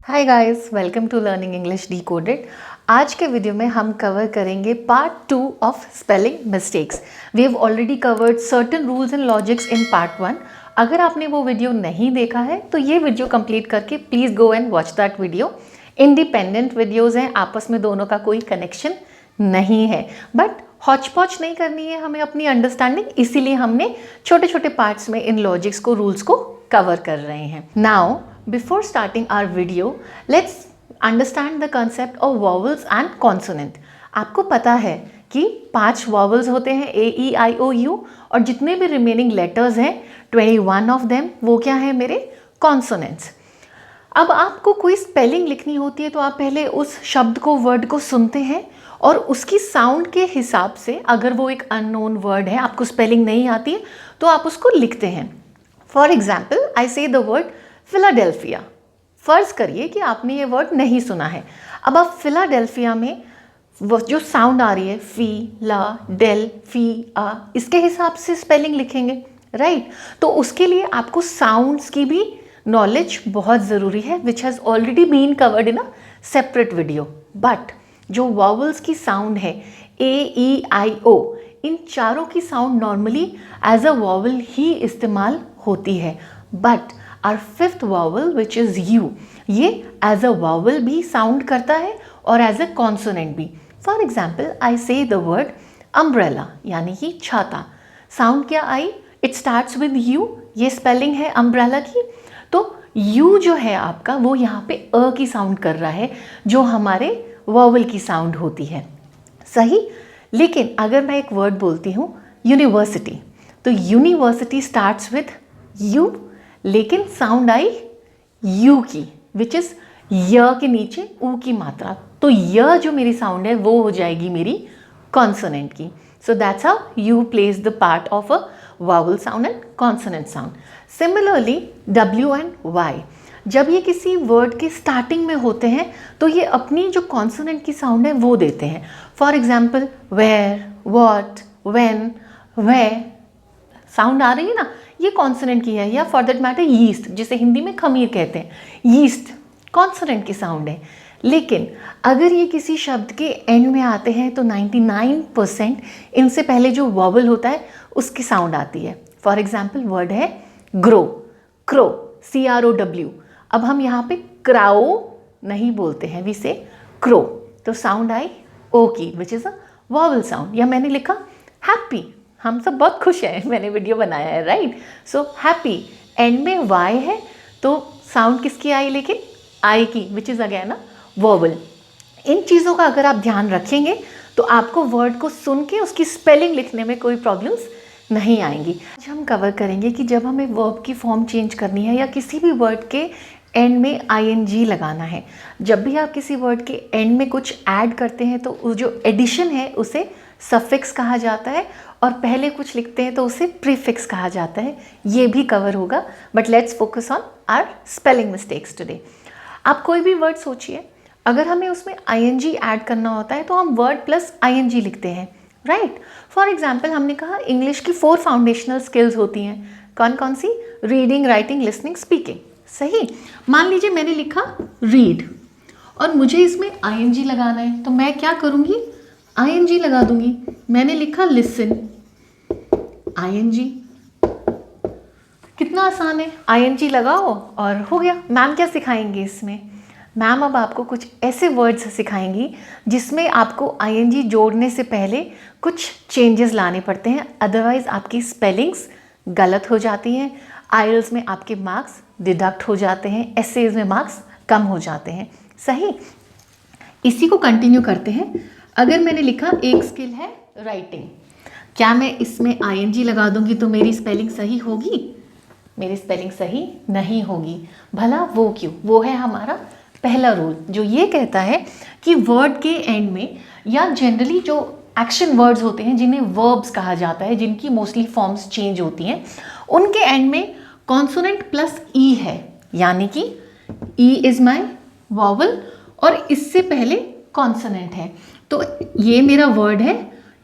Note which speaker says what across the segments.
Speaker 1: Hi guys, welcome to learning English decoded. आज के video में हम कवर करेंगे part 2 of spelling mistakes. We have already covered certain rules and logics in part 1। अगर आपने वो वीडियो नहीं देखा है तो ये वीडियो कंप्लीट करके please go and watch that video. Independent videos हैं, आपस में दोनों का कोई कनेक्शन नहीं है, बट हॉच पॉच नहीं करनी है हमें अपनी अंडरस्टैंडिंग, इसीलिए हमने छोटे छोटे पार्ट्स में इन लॉजिक्स को, रूल्स को कवर कर रहे हैं। Now before starting our video, let's understand the concept of vowels and consonant. आपको पता है कि 5 vowels होते हैं A, E, I, O, U, और जितने भी remaining letters हैं 21 of them वो क्या है मेरे consonants। अब आपको कोई स्पेलिंग लिखनी होती है तो आप पहले उस शब्द को, वर्ड को सुनते हैं और उसकी साउंड के हिसाब से, अगर वो एक अननोन वर्ड है, आपको स्पेलिंग नहीं आती है तो आप उसको लिखते हैं। फॉर एग्जाम्पल, आई से द वर्ड फिलाडेल्फिया। फ़र्ज़ करिए कि आपने ये वर्ड नहीं सुना है। अब आप फिलाडेल्फिया में वो जो साउंड आ रही है, फी, ला, डेल, फी, आ, इसके हिसाब से स्पेलिंग लिखेंगे, राइट? तो उसके लिए आपको साउंड्स की भी नॉलेज बहुत ज़रूरी है, which has already been covered in a separate video. But जो वॉवल्स की साउंड है ए, ई, आई, ओ, इन चारों की sound normally as a vowel ही इस्तेमाल होती है, but our fifth vowel which is U, ये as a vowel भी साउंड करता है और as a consonant भी। For example, I say the word umbrella, यानी कि छाता। साउंड क्या आई? It starts with U, ये स्पेलिंग है umbrella की। तो U जो है आपका, वो यहाँ पे अ की साउंड कर रहा है, जो हमारे vowel की साउंड होती है, सही। लेकिन अगर मैं एक वर्ड बोलती हूँ यूनिवर्सिटी, तो यूनिवर्सिटी स्टार्ट्स विथ U, लेकिन साउंड आई यू की, विच इज य के नीचे ऊ की मात्रा, तो य जो मेरी साउंड है वो हो जाएगी मेरी कॉन्सोनेंट की। So that's how you place the part of a vowel sound and consonant sound. Similarly W and Y, जब ये किसी वर्ड के स्टार्टिंग में होते हैं तो ये अपनी जो कॉन्सोनेंट की साउंड है वो देते हैं। For example, where, what, when, way, sound आ रही है ना, ये कॉन्सोनेंट की है। या फॉर दैट मैटर यीस्ट, जिसे हिंदी में खमीर कहते हैं, यीस्ट कॉन्सोनेंट की साउंड है। लेकिन अगर ये किसी शब्द के एंड में आते हैं तो 99% इनसे पहले जो वॉवल होता है उसकी साउंड आती है। फॉर एग्जाम्पल, वर्ड है ग्रो, क्रो, CROW। अब हम यहाँ पे क्राओ नहीं बोलते हैं, वी से क्रो, तो साउंड आई ओ की, which is a vowel sound. या मैंने लिखा हैप्पी, हम सब बहुत खुश हैं, मैंने वीडियो बनाया है, राइट? सो हैप्पी, एंड में वाई है तो साउंड किसकी आई? लेकिन आई की, which is again a vowel. इन चीज़ों का अगर आप ध्यान रखेंगे तो आपको वर्ड को सुन के उसकी स्पेलिंग लिखने में कोई प्रॉब्लम्स नहीं आएंगी। आज हम कवर करेंगे कि जब हमें वर्ब की फॉर्म चेंज करनी है या किसी भी वर्ड के एंड में ING लगाना है। जब भी आप किसी वर्ड के एंड में कुछ ऐड करते हैं तो उस जो एडिशन है उसे सफिक्स कहा जाता है, और पहले कुछ लिखते हैं तो उसे प्रीफिक्स कहा जाता है। ये भी कवर होगा, but let's focus on our spelling mistakes today. आप कोई भी वर्ड सोचिए, अगर हमें उसमें ING ऐड करना होता है तो हम वर्ड प्लस ING लिखते हैं, राइट? फॉर एग्जाम्पल, हमने कहा इंग्लिश की 4 फाउंडेशनल स्किल्स होती हैं। कौन कौन सी? रीडिंग, राइटिंग, लिसनिंग, स्पीकिंग, सही। मान लीजिए मैंने लिखा रीड और मुझे इसमें ING लगाना है, तो मैं क्या करूँगी? ING लगा दूंगी। मैंने लिखा लिसन, ING, कितना आसान है, ING लगाओ और हो गया। मैम क्या सिखाएंगे इसमें? मैम अब आपको कुछ ऐसे वर्ड्स सिखाएंगी जिसमें आपको ING जोड़ने से पहले कुछ चेंजेस लाने पड़ते हैं, अदरवाइज आपकी स्पेलिंग्स गलत हो जाती हैं, IELTS में आपके मार्क्स डिडक्ट हो जाते हैं, एसेज में मार्क्स कम हो जाते हैं, सही। इसी को कंटिन्यू करते हैं। अगर मैंने लिखा एक स्किल है राइटिंग, क्या मैं इसमें ING लगा दूंगी तो मेरी स्पेलिंग सही होगी? मेरी स्पेलिंग सही नहीं होगी। भला वो क्यों? वो है हमारा पहला रूल, जो ये कहता है कि वर्ड के एंड में, या जनरली जो एक्शन वर्ड्स होते हैं जिन्हें वर्ब्स कहा जाता है, जिनकी मोस्टली फॉर्म्स चेंज होती हैं, उनके एंड में कॉन्सोनेंट प्लस ई है, यानी कि ई इज माई वॉवल और इससे पहले कॉन्सोनेंट है। तो ये मेरा वर्ड है,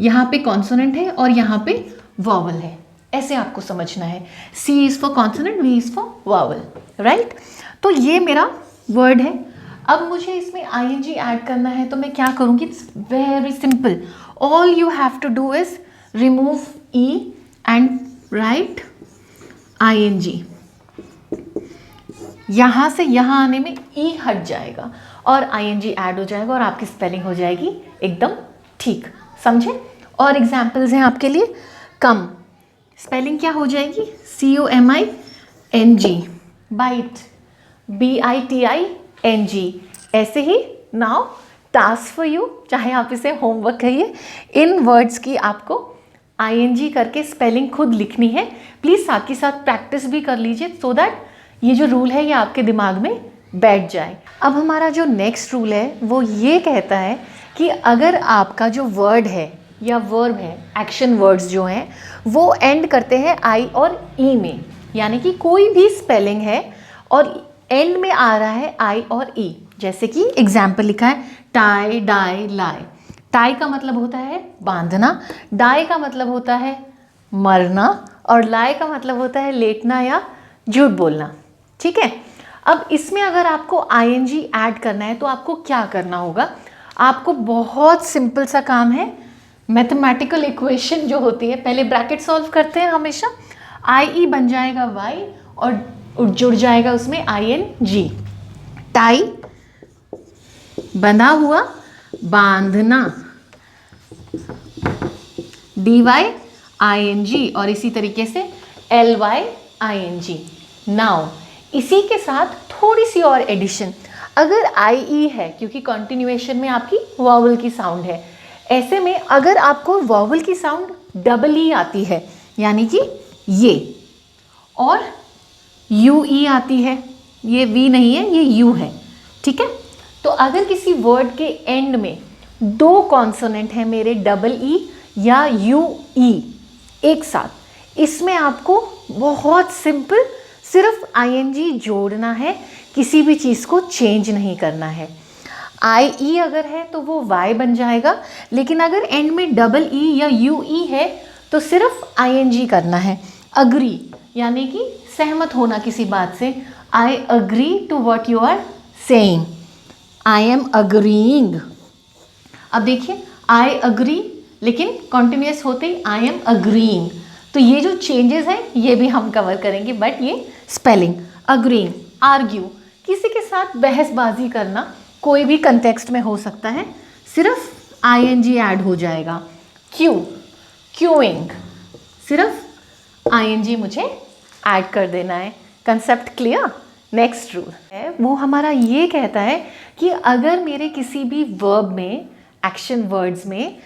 Speaker 1: यहाँ पे कॉन्सोनेंट है और यहाँ पे वॉवल है, ऐसे आपको समझना है। C is for consonant, V is for vowel, right? तो ये मेरा वर्ड है। अब मुझे इसमें आईएनजी ऐड करना है, तो मैं क्या करूँगी? It's very simple. All you have to do is remove E and write I N G. यहाँ से यहाँ आने में ई हट जाएगा और आईएनजी ऐड हो जाएगा और आपकी स्पेलिंग हो जाएगी एकदम ठीक। समझे? और एग्जाम्पल्स हैं आपके लिए। कम, स्पेलिंग क्या हो जाएगी? COMING। Bite, BITING। ऐसे ही नाउ टास्क फॉर यू, चाहे आप इसे होमवर्क कहिए, इन वर्ड्स की आपको ING करके स्पेलिंग खुद लिखनी है। प्लीज़ साथ के साथ प्रैक्टिस भी कर लीजिए सो दैट ये जो रूल है ये आपके दिमाग में बैठ जाए। अब हमारा जो नेक्स्ट रूल है वो ये कहता है कि अगर आपका जो वर्ड है या वर्ब है, एक्शन वर्ड्स जो हैं वो एंड करते हैं आई और ई में, यानी कि कोई भी स्पेलिंग है और एंड में आ रहा है आई और ई। जैसे कि एग्जाम्पल लिखा है टाई, डाई, लाई। टाई का मतलब होता है बांधना, डाई का मतलब होता है मरना और लाई का मतलब होता है लेटना या झूठ बोलना। ठीक है? अब इसमें अगर आपको आईएनजी ऐड करना है तो आपको क्या करना होगा? आपको बहुत सिंपल सा काम है। मैथमेटिकल इक्वेशन जो होती है, पहले ब्रैकेट सॉल्व करते हैं हमेशा। आई ई बन जाएगा वाई और जुड़ जाएगा उसमें ING। टाई, बंधा हुआ, बांधना, DYING और इसी तरीके से LYING। नाउ इसी के साथ थोड़ी सी और एडिशन। अगर IE है, क्योंकि कॉन्टिन्यूएशन में आपकी वॉवल की साउंड है, ऐसे में अगर आपको वॉवल की साउंड डबल ई आती है, यानी कि ये, और UE आती है, ये V नहीं है, ये U है। ठीक है? तो अगर किसी वर्ड के एंड में दो कॉन्सोनेंट हैं मेरे, डबल ई या UE एक साथ, इसमें आपको बहुत सिंपल सिर्फ ING जोड़ना है, किसी भी चीज़ को चेंज नहीं करना है। IE अगर है तो वो Y बन जाएगा, लेकिन अगर एंड में डबल ई या UE है तो सिर्फ ING करना है। अग्री, यानी कि सहमत होना किसी बात से। I agree to what you are saying. I am agreeing. अब देखिए आई अग्री, लेकिन कॉन्टिन्यूस होते ही आई एम अग्रीइंग। तो ये जो चेंजेस हैं ये भी हम कवर करेंगे, बट ये स्पेलिंग। अग्रीइंग, आर्ग्यू, किसी के साथ बहसबाजी करना, कोई भी कंटेक्स्ट में हो सकता है, सिर्फ ING ऐड हो जाएगा। क्यू, क्यूइंग, सिर्फ ING मुझे ऐड कर देना है। Concept clear? नेक्स्ट रूल है वो हमारा ये कहता है कि अगर मेरे किसी भी वर्ब में, एक्शन वर्ड्स में,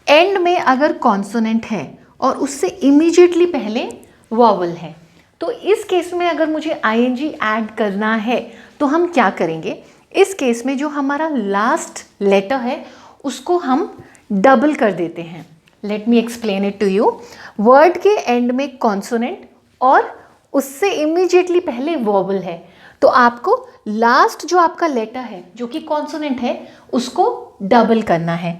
Speaker 1: एंड में अगर कॉन्सोनेंट है और उससे इमीडिएटली पहले वॉवल है, तो इस केस में अगर मुझे ING ऐड करना है तो हम क्या करेंगे? इस केस में जो हमारा लास्ट लेटर है उसको हम डबल कर देते हैं। Let me explain it to you. Word के एंड में कॉन्सोनेंट और उससे इमीडिएटली पहले वॉवल है, तो आपको लास्ट जो आपका लेटर है जो कि कॉन्सोनेंट है उसको डबल करना है।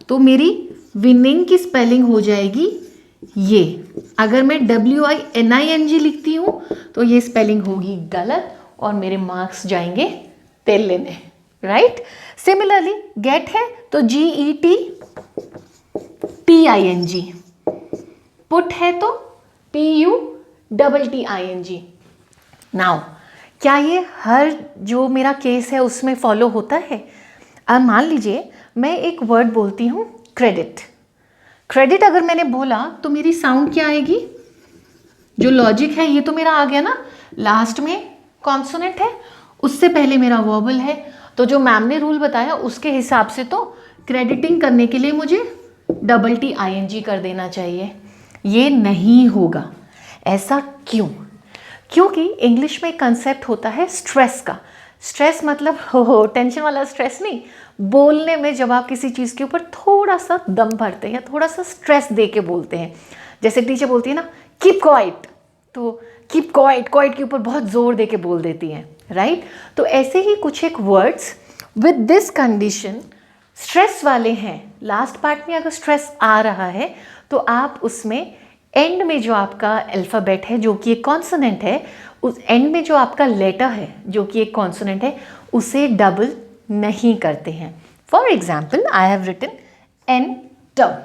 Speaker 1: तो मेरी विनिंग की स्पेलिंग हो जाएगी ये। अगर मैं WINING लिखती हूँ तो ये स्पेलिंग होगी गलत और मेरे मार्क्स जाएंगे तेल लेने। राइट? सिमिलरली गेट है तो GETTING, पुट है तो PUTTING। नाउ क्या ये हर जो मेरा केस है उसमें फॉलो होता है? अब मान लीजिए मैं एक वर्ड बोलती हूँ क्रेडिट। क्रेडिट अगर मैंने बोला तो मेरी साउंड क्या आएगी? जो लॉजिक है ये तो मेरा आ गया ना, लास्ट में कॉन्सोनेंट है, उससे पहले मेरा वॉवल है, तो जो मैम ने रूल बताया उसके हिसाब से तो क्रेडिटिंग करने के लिए मुझे TTING कर देना चाहिए। ये नहीं होगा। ऐसा क्यों? क्योंकि इंग्लिश में कंसेप्ट होता है स्ट्रेस का। स्ट्रेस मतलब हो टेंशन वाला स्ट्रेस नहीं, बोलने में जब आप किसी चीज़ के ऊपर थोड़ा सा दम भरते हैं या थोड़ा सा स्ट्रेस दे के बोलते हैं, जैसे टीचर बोलती है ना कीप क्वाइट, तो कीप क्वाइट, क्वाइट के ऊपर बहुत जोर दे के बोल देती हैं। राइट? तो ऐसे ही कुछ एक words with this condition stress वाले हैं। लास्ट पार्ट में अगर स्ट्रेस आ रहा है तो आप उसमें एंड में जो आपका अल्फ़ाबेट है जो कि एक कॉन्सोनेंट है, उस एंड में जो आपका लेटर है जो कि एक कॉन्सोनेंट है, उसे डबल नहीं करते हैं। For example I have written enter.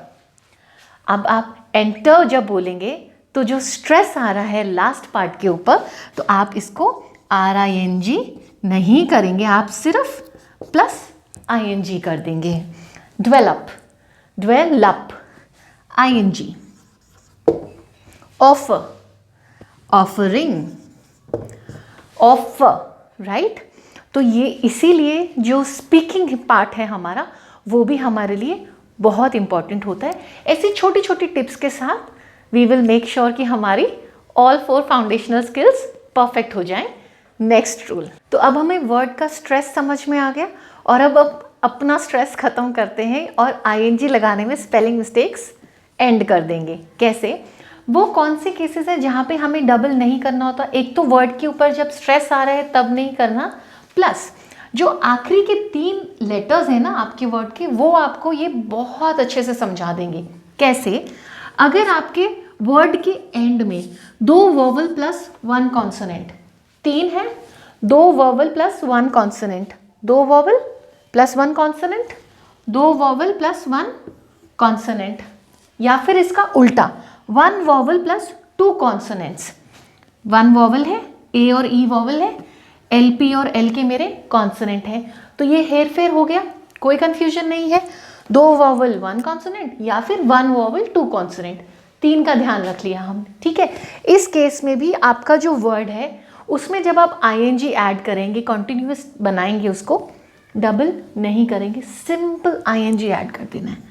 Speaker 1: अब आप एंटर जब बोलेंगे तो जो स्ट्रेस आ रहा है लास्ट पार्ट के ऊपर, तो आप इसको RING नहीं करेंगे, आप सिर्फ प्लस ING कर देंगे। Develop, develop ING। Offer, offering, offer, right. तो ये इसीलिए जो स्पीकिंग पार्ट है हमारा, वो भी हमारे लिए बहुत इंपॉर्टेंट होता है। ऐसी छोटी छोटी टिप्स के साथ वी विल मेक श्योर कि हमारी ऑल 4 फाउंडेशनल स्किल्स परफेक्ट हो जाएं। नेक्स्ट रूल, तो अब हमें वर्ड का स्ट्रेस समझ में आ गया, और अब अपना स्ट्रेस खत्म करते हैं और ING लगाने में स्पेलिंग मिस्टेक्स एंड कर देंगे। कैसे? वो कौन से केसेस है जहाँ पे हमें डबल नहीं करना होता? एक तो वर्ड के ऊपर जब स्ट्रेस आ रहा है तब नहीं करना, प्लस जो आखिरी के 3 लेटर्स हैं ना आपके वर्ड के, वो आपको ये बहुत अच्छे से समझा देंगे। कैसे? अगर आपके वर्ड के एंड में 2 वोवल प्लस 1 कॉन्सोनेंट, 3 है, 2 vowel plus 1 consonant, 2 vowel plus 1 consonant, 2 vowel plus 1 consonant, या फिर इसका उल्टा 1 वोवल प्लस 2 कॉन्सोनेंट्स। 1 वोवल है, A और E वोवल है, LP और LK मेरे कॉन्सोनेंट है। तो ये हेर फेर हो गया, कोई कंफ्यूजन नहीं है। 2 वोवल 1 कॉन्सोनेंट या फिर 1 वोवल 2 कॉन्सोनेंट, 3 का ध्यान रख लिया हमने, ठीक है। इस केस में भी आपका जो वर्ड है उसमें जब आप ING ऐड करेंगे, कॉन्टिन्यूस बनाएंगे, उसको डबल नहीं करेंगे, सिंपल ING ऐड कर देना है।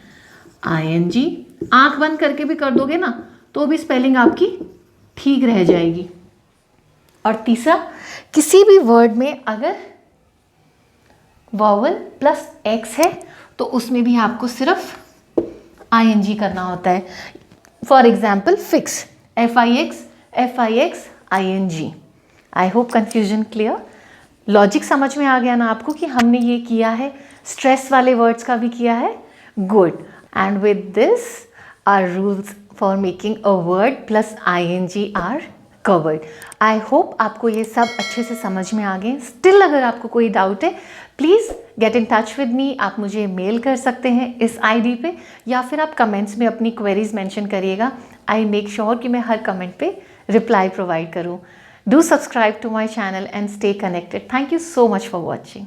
Speaker 1: ING आंख बंद करके भी कर दोगे ना तो भी स्पेलिंग आपकी ठीक रह जाएगी। और तीसरा, किसी भी वर्ड में अगर वॉवल प्लस X है तो उसमें भी आपको सिर्फ ING करना होता है। For example fix, FIX ING। I hope confusion clear, logic समझ में आ गया ना आपको कि हमने ये किया है, स्ट्रेस वाले वर्ड्स का भी किया है। Good. And with this our rules for making a word plus ING are covered. I hope आपको ये सब अच्छे से समझ में आ गए। स्टिल अगर आपको कोई डाउट है, please get in touch with me. आप मुझे मेल कर सकते हैं इस ID पे, या फिर आप कमेंट्स में अपनी क्वेरीज मेंशन करिएगा। आई मेक श्योर कि मैं हर कमेंट पे रिप्लाई प्रोवाइड करूँ। Do subscribe to my channel and stay connected. Thank you so much for watching.